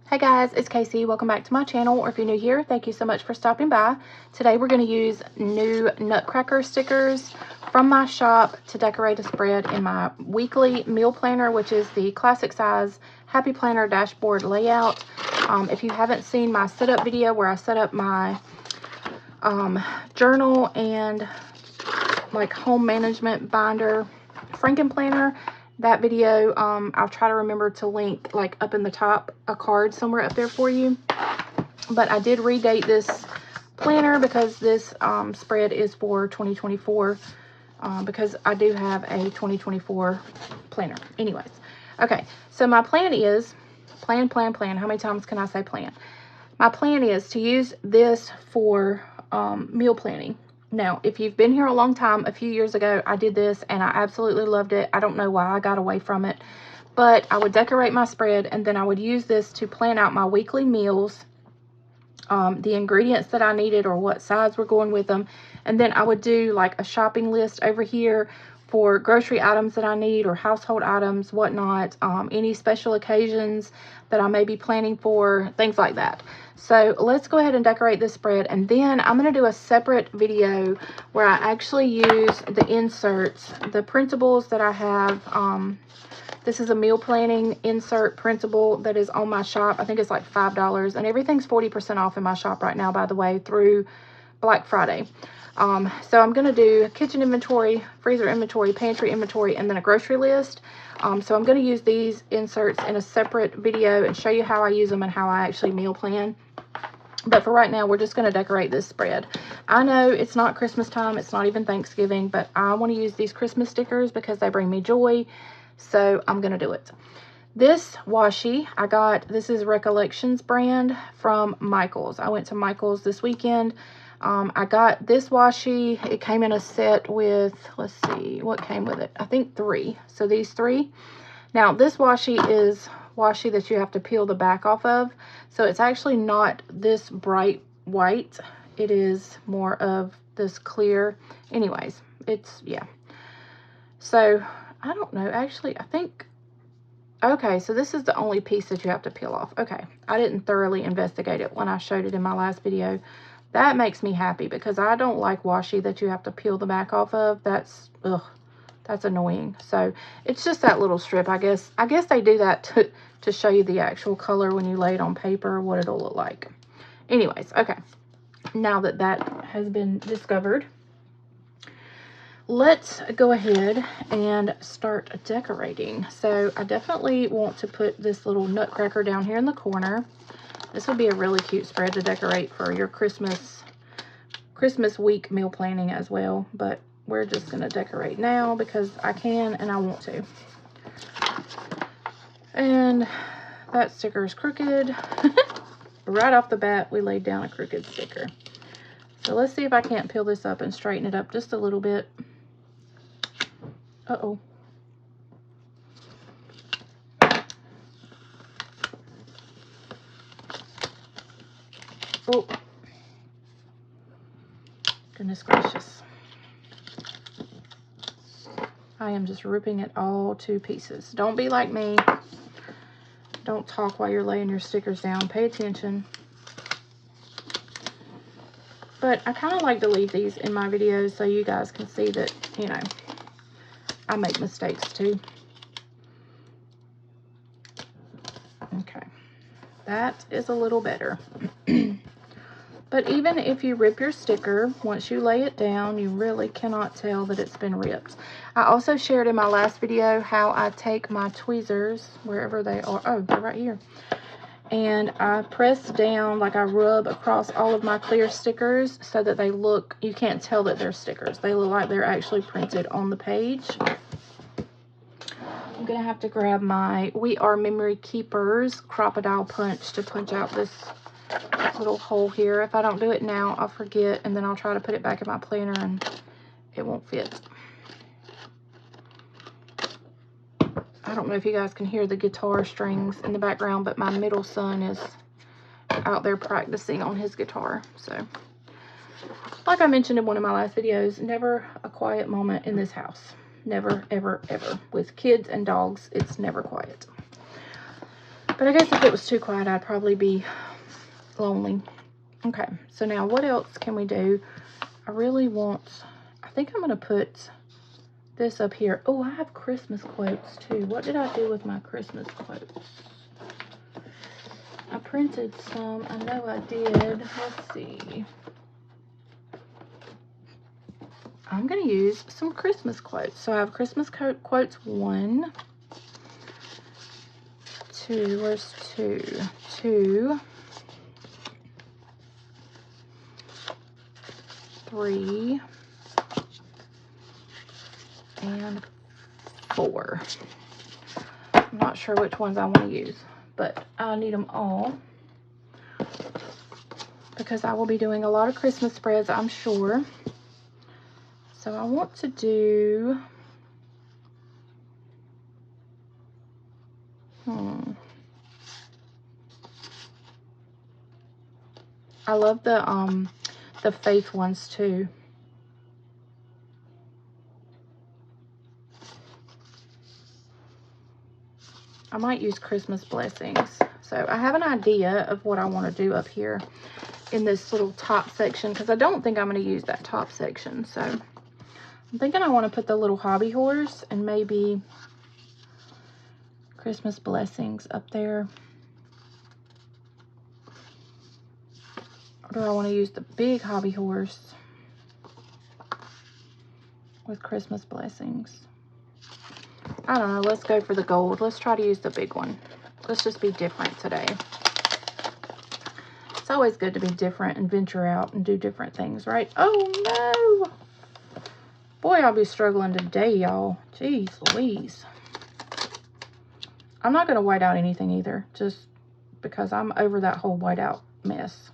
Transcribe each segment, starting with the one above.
Hey guys, it's Casey. Welcome back to my channel, or if you're new here, thank you so much for stopping by. Today we're going to use new nutcracker stickers from my shop to decorate a spread in my weekly meal planner, which is the classic size Happy Planner dashboard layout. If you haven't seen my setup video where I set up my journal and like home management binder Franken planner, that video, I'll try to remember to link like up in the top a card somewhere up there for you. But I did redate this planner because this spread is for 2024, because I do have a 2024 planner. Anyways, okay, so my plan is plan. How many times can I say plan? My plan is to use this for meal planning. Now, if you've been here a long time, a few years ago, I did this and I absolutely loved it. I don't know why I got away from it, but I would decorate my spread and then I would use this to plan out my weekly meals, the ingredients that I needed or what size we're going with them. And then I would do like a shopping list over here for grocery items that I need or household items, whatnot, any special occasions that I may be planning for, things like that. So let's go ahead and decorate this spread, and then I'm going to do a separate video where I actually use the inserts, the printables that I have. This is a meal planning insert printable that is on my shop. I think it's like $5, and everything's 40% off in my shop right now, by the way, through Black Friday. So I'm going to do kitchen inventory, freezer inventory, pantry inventory, and then a grocery list. So I'm going to use these inserts in a separate video and show you how I use them and how I actually meal plan. But for right now, we're just going to decorate this spread. I know it's not Christmas time, it's not even Thanksgiving, but I want to use these Christmas stickers because they bring me joy. So I'm going to do it. This washi I got, this is Recollections brand from Michael's. I went to Michael's this weekend. I got this washi. It came in a set with, let's see, what came with it? I think 3. So these 3. Now, this washi is washi that you have to peel the back off of. So it's actually not this bright white. It is more of this clear. Anyways, it's, yeah. So, I don't know. Actually, I think, okay, so this is the only piece that you have to peel off. Okay, I didn't thoroughly investigate it when I showed it in my last video. That makes me happy because I don't like washi that you have to peel the back off of. That's, ugh, that's annoying. So it's just that little strip, I guess. I guess they do that to show you the actual color when you lay it on paper, what it'll look like. Anyways, okay. Now that that has been discovered, let's go ahead and start decorating. So I definitely want to put this little nutcracker down here in the corner. This would be a really cute spread to decorate for your Christmas week meal planning as well. But we're just going to decorate now because I can and I want to. And that sticker is crooked. Right off the bat, we laid down a crooked sticker. So let's see if I can't peel this up and straighten it up just a little bit. Uh-oh. Oh, goodness gracious. I am just ripping it all to pieces. Don't be like me. Don't talk while you're laying your stickers down. Pay attention. But I kind of like to leave these in my videos so you guys can see that, you know, I make mistakes too. Okay. That is a little better. But even if you rip your sticker, once you lay it down, you really cannot tell that it's been ripped. I also shared in my last video how I take my tweezers, wherever they are. Oh, they're right here. And I press down, like I rub across all of my clear stickers so that they look, you can't tell that they're stickers. They look like they're actually printed on the page. I'm going to have to grab my We Are Memory Keepers crocodile punch to punch out this little hole here. If I don't do it now, I'll forget, and then I'll try to put it back in my planner and it won't fit. I don't know if you guys can hear the guitar strings in the background, but my middle son is out there practicing on his guitar. So, like I mentioned in one of my last videos, never a quiet moment in this house. Never, ever, ever. With kids and dogs, it's never quiet. But I guess if it was too quiet, I'd probably be lonely. Okay, so now what else can we do? I think I'm going to put this up here. Oh, I have Christmas quotes too. What did I do with my Christmas quotes? I printed some. I know I did. Let's see. I'm going to use some Christmas quotes. So I have Christmas quotes 1, 2, where's 2? 2, 3, and 4. I'm not sure which ones I want to use, but I need them all because I will be doing a lot of Christmas spreads, I'm sure. So I want to do, I love the faith ones too. I might use Christmas blessings. So I have an idea of what I want to do up here in this little top section, because I don't think I'm going to use that top section. So I'm thinking I want to put the little hobby horse and maybe Christmas blessings up there. Or do I want to use the big hobby horse with Christmas blessings? I don't know. Let's go for the gold. Let's try to use the big one. Let's just be different today. It's always good to be different and venture out and do different things, right? Oh, no. Boy, I'll be struggling today, y'all. Jeez Louise. I'm not going to white out anything either, just because I'm over that whole whiteout mess.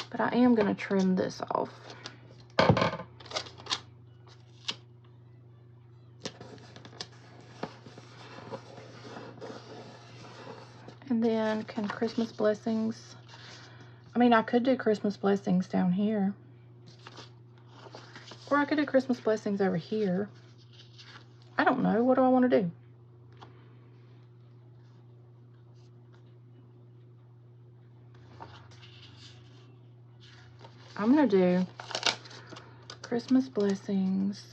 But I am going to trim this off. And then can Christmas blessings, I mean, I could do Christmas blessings down here. Or I could do Christmas blessings over here. I don't know. What do I want to do? I'm going to do Christmas blessings.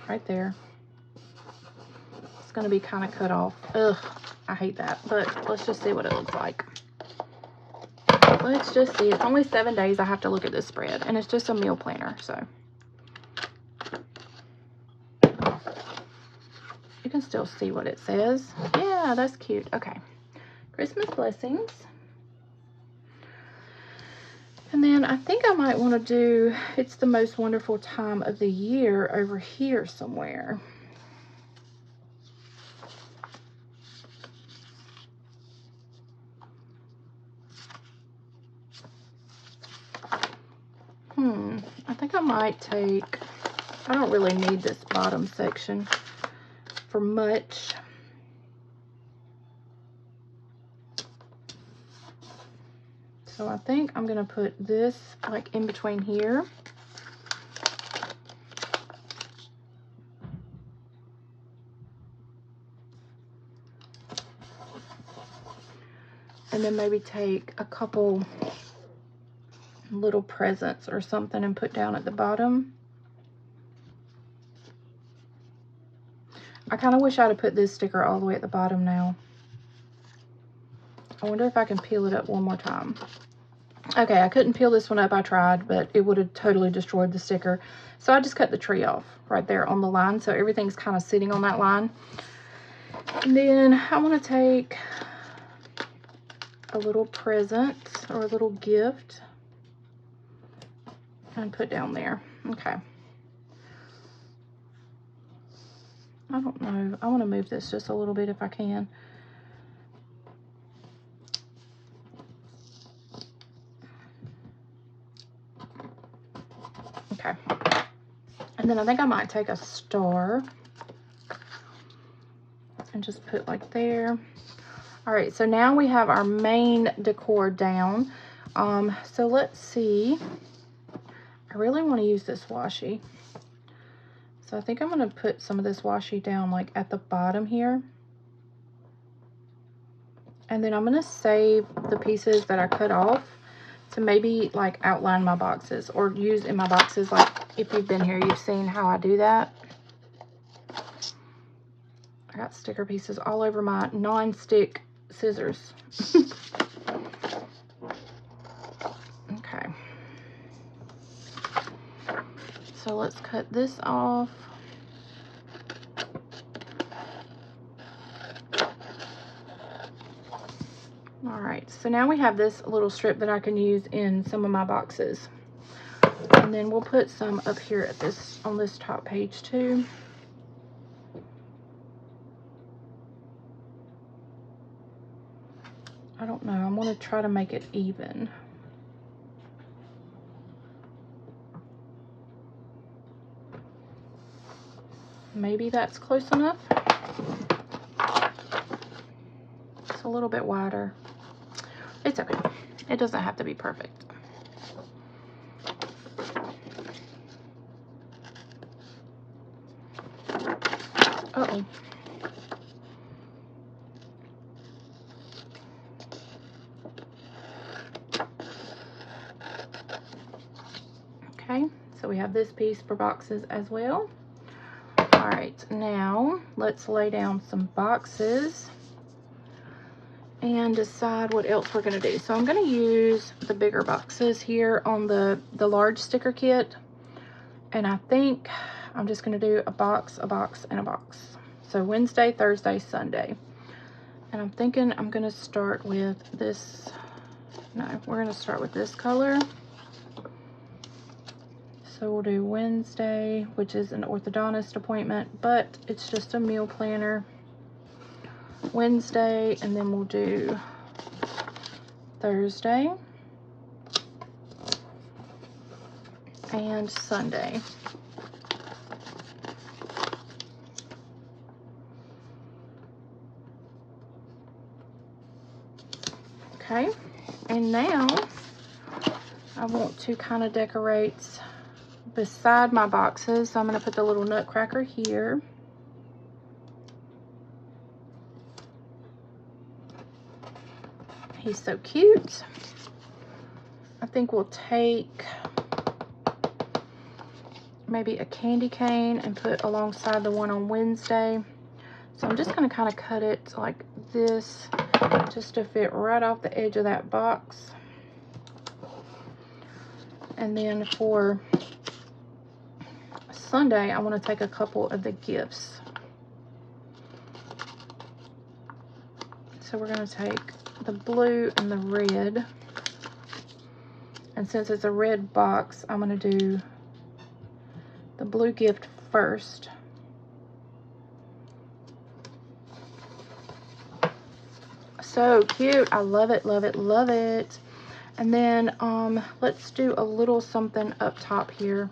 Right there. It's going to be kind of cut off. Ugh, I hate that. But let's just see what it looks like. Let's just see. It's only 7 days I have to look at this spread. And it's just a meal planner, so. You can still see what it says. Yeah, that's cute. Okay. Christmas blessings. And then I think I might want to do It's the Most Wonderful Time of the Year over here somewhere. I think I might take, I don't really need this bottom section for much. So I think I'm going to put this like in between here. And then maybe take a couple little presents or something and put down at the bottom. I kind of wish I'd have put this sticker all the way at the bottom now. I wonder if I can peel it up one more time. Okay, I couldn't peel this one up. I tried, but it would have totally destroyed the sticker. So I just cut the tree off right there on the line. So everything's kind of sitting on that line. And then I want to take a little present or a little gift and put down there. Okay. I don't know. I want to move this just a little bit if I can. Okay. And then I think I might take a star and just put like there. All right, so now we have our main decor down. So let's see. I really want to use this washi. So I think I'm going to put some of this washi down like at the bottom here. And then I'm going to save the pieces that I cut off to maybe like outline my boxes or use in my boxes. Like if you've been here, you've seen how I do that. I got sticker pieces all over my non-stick scissors. Okay. So let's cut this off. All right, so now we have this little strip that I can use in some of my boxes. And then we'll put some up here at this, on this top page too. I don't know, I'm gonna try to make it even. Maybe that's close enough. It's a little bit wider. It's okay. It doesn't have to be perfect. Uh-oh. Okay, so we have this piece for boxes as well. All right, now let's lay down some boxes and decide what else we're gonna do. So I'm gonna use the bigger boxes here on the large sticker kit. And I think I'm just gonna do a box, and a box. So Wednesday, Thursday, Sunday. And I'm thinking I'm gonna start with this. No, we're gonna start with this color. So we'll do Wednesday, which is an orthodontist appointment, but it's just a meal planner. Wednesday, and then we'll do Thursday and Sunday. Okay, and now I want to kind of decorate beside my boxes. So I'm going to put the little nutcracker here. He's so cute. I think we'll take maybe a candy cane and put alongside the one on Wednesday. So I'm just going to kind of cut it like this, just to fit right off the edge of that box. And then for Sunday, I want to take a couple of the gifts. So we're going to take the blue and the red. And since it's a red box, I'm going to do the blue gift first. So cute. I love it, love it, love it. And then let's do a little something up top here.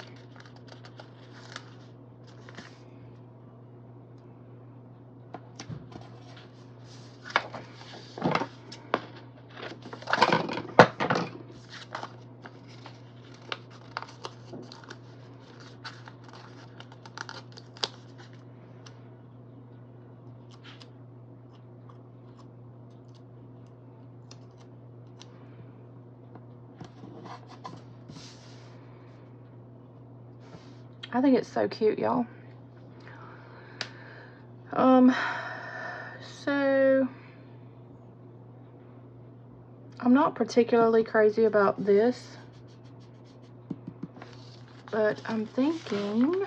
I think it's so cute, y'all. So I'm not particularly crazy about this, but I'm thinking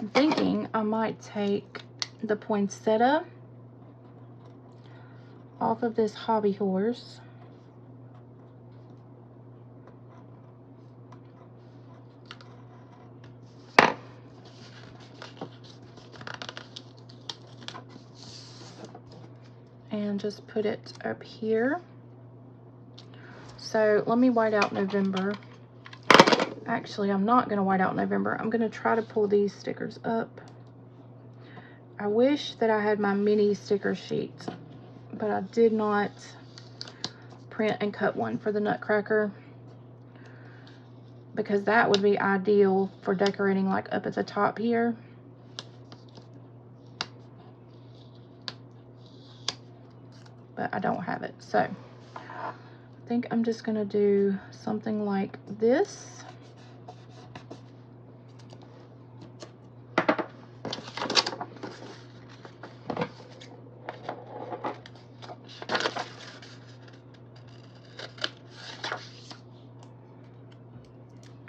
I'm thinking I might take the poinsettia off of this hobby horse. And just put it up here. So let me white out November. Actually, I'm not going to white out November. I'm going to try to pull these stickers up I wish that I had my mini sticker sheet, but I did not print and cut one for the Nutcracker, because that would be ideal for decorating like up at the top here. But I don't have it, so I think I'm just gonna do something like this.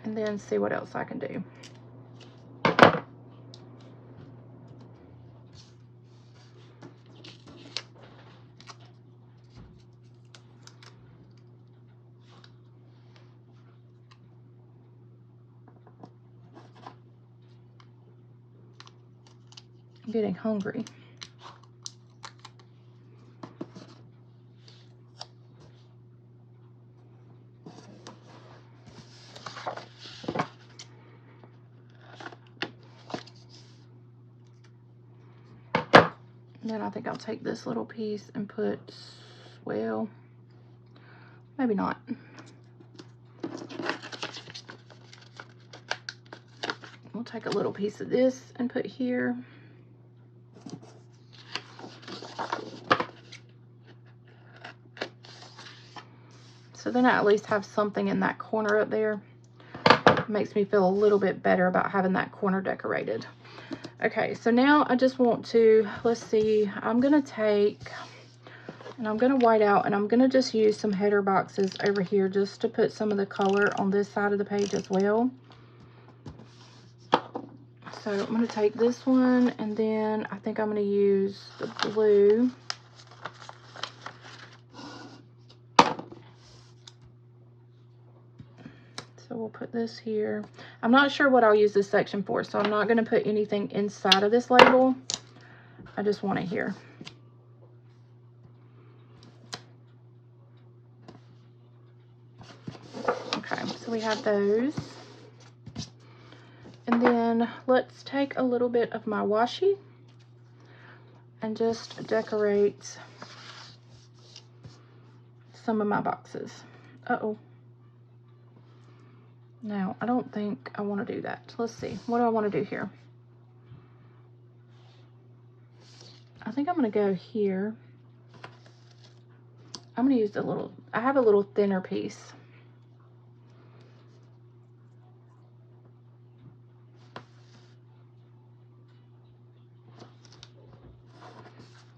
And then see what else I can do. I'm getting hungry. Then I think I'll take this little piece and put, well, maybe not. We'll take a little piece of this and put here. So then I at least have something in that corner up there. It makes me feel a little bit better about having that corner decorated. Okay, so now I just want to, let's see, I'm gonna take, and I'm gonna white out, and I'm gonna just use some header boxes over here just to put some of the color on this side of the page as well. So I'm gonna take this one, and then I think I'm gonna use the blue. So we'll put this here. I'm not sure what I'll use this section for, so I'm not going to put anything inside of this label. I just want it here. Okay, so we have those. And then let's take a little bit of my washi and just decorate some of my boxes. Uh-oh. Now, I don't think I want to do that. Let's see. What do I want to do here? I think I'm going to go here. I'm going to use I have a little thinner piece.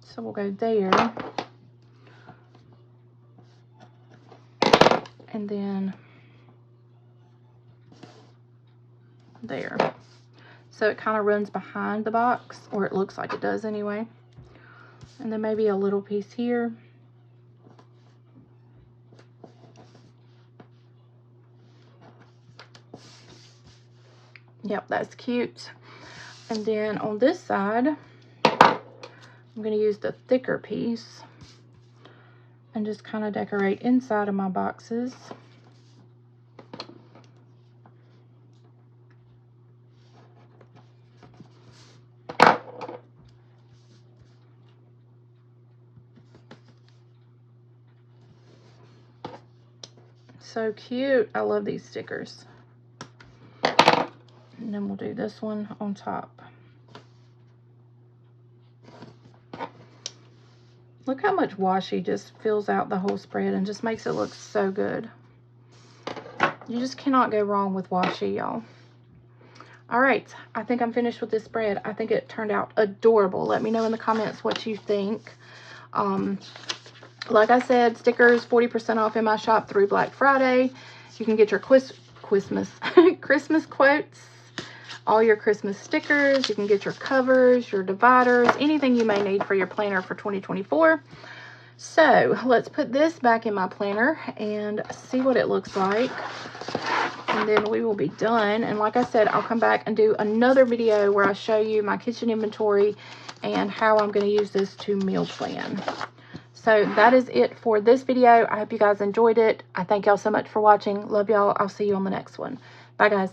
So we'll go there. And then there. So it kind of runs behind the box, or it looks like it does anyway. And then maybe a little piece here. Yep, that's cute. And then on this side, I'm going to use the thicker piece and just kind of decorate inside of my boxes. So cute. I love these stickers. And then we'll do this one on top. Look how much washi just fills out the whole spread and just makes it look so good. You just cannot go wrong with washi, y'all. All right, I think I'm finished with this spread. I think it turned out adorable. Let me know in the comments what you think. Like I said, stickers 40% off in my shop through Black Friday. You can get your Christmas quotes, all your Christmas stickers. You can get your covers, your dividers, anything you may need for your planner for 2024. So let's put this back in my planner and see what it looks like. And then we will be done. And like I said, I'll come back and do another video where I show you my kitchen inventory and how I'm going to use this to meal plan. So that is it for this video. I hope you guys enjoyed it. I thank y'all so much for watching. Love y'all. I'll see you on the next one. Bye, guys.